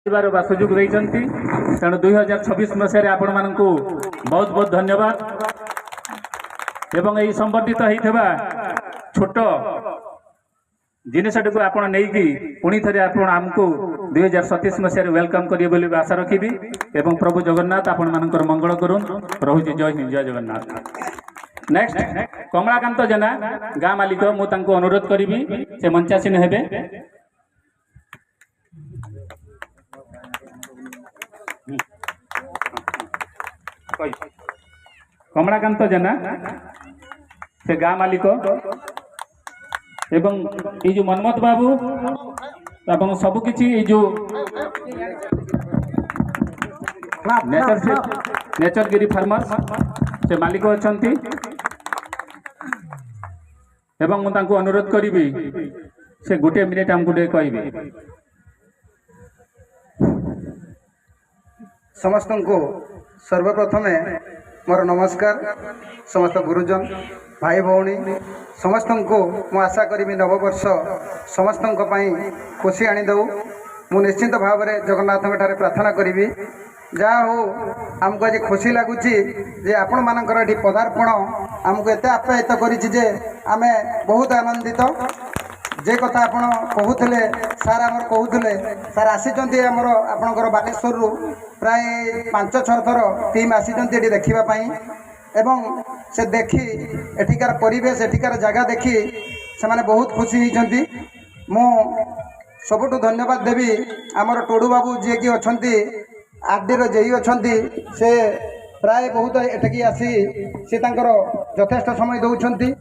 सुजोग देती तेणु 2026 मसीह आपण मानू बहुत बहुत धन्यवाद एवं यही संबर्धित होता छोट जिनसटी को आपण नहीं पुणी थे आपण आमको 2027 मसीह वेलकम करिए बोली आशा रखी एवं प्रभु जगन्नाथ आपण मानकर मंगल करूँ रोचे जय हिंद जय जगन्नाथ। नेक्स्ट कमलाकांत जेना गाँ मालिक मुझे अनुरोध करी से मंचासीन हेबे। कमलाकांत जेना से गाँ मालिक एवं ये जो मनमत बाबू एवं सबकि जो नेचर गिरी फार्मर्स से मालिक अच्छा एवं मुझे अनुरोध करी से गोटे मिनिट आमको कह समस्त को सर्वप्रथम मोर नमस्कार समस्त गुरुजन भाई भौणी समस्त को मु आशा करी नववर्ष समस्त खुशी आनीदऊ मु निश्चिंत भाव में जगन्नाथ ठारे प्रार्थना करी जहा हो आमको आज खुशी लगुच आपण मानकर ये पदार्पण आमको एत आप्यायित करे आम बहुत आनंदित जे कथा आपण कहूले सार आमर कहूले सार आसीचंती आमर आपणकर बालेश्वर प्राय 5-6 थर टीम आसीचंती एटी देखिबा एवं से देखी एठिकार परिवेश एठिकार जगह देखी से माने बहुत खुशी होइचंती। मो सबुठु धन्यवाद देवी आमर टोडू बाबू जे कि अछंती आरडी रो जेई अछंती से प्राय बहुत एठकी आसी से तांकर यथेष्ट समय दउछंती।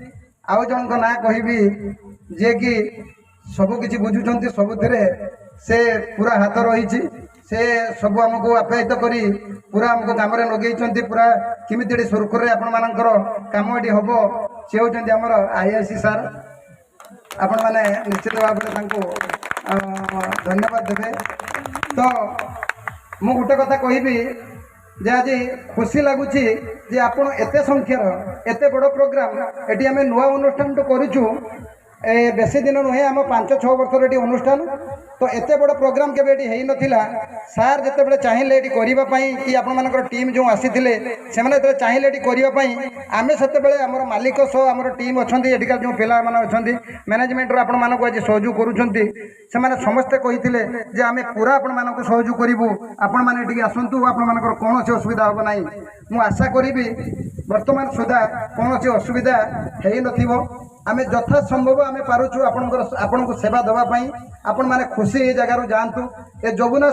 आउ जनक ना कहबी जे कि सबकि बुझुंट सबुथिरे से पूरा हाथ रही से सब आमको आप्यायित करी पूरा आमको काम लगे पूरा किमिति सुरखुर आपण मानकर काम ये हम सी होती आमर आईआईसी सार आपण मैंने निश्चित भाव में धन्यवाद देवे। तो मु गोटे कथा कहबी जे आज खुशी लगुच आपण एत संख्यार एत बड़ प्रोग्राम ये आम नुआ अनुष्ठान तो करूँ बेसी दिन नुहे आम 5-6 वर्षर ये अनुष्ठान तो एत बड़ प्रोग्राम केबे एटी नथिला सार जिते चाहिए ये करने कि आपण मानकर टीम जो आसी से चाहिए ये करने आम से आमर मालिक सह आमर टीम अच्छा एटिका जो पिला अच्छा मैनेजमेंट आपण मानक आज सहयोग करुँच समस्ते कही जे आम पूरा आपण मानक सहयोग करूँ आपण मैंने आसतु आपण मानकर कौन असुविधा हम ना मु आशा करी वर्तमान सुधा कौन असुविधा है न आम यथा संभव आम पारुछु आपण को सेवा देवाई आपण माने खुशी ये जगार जातु ए जमुना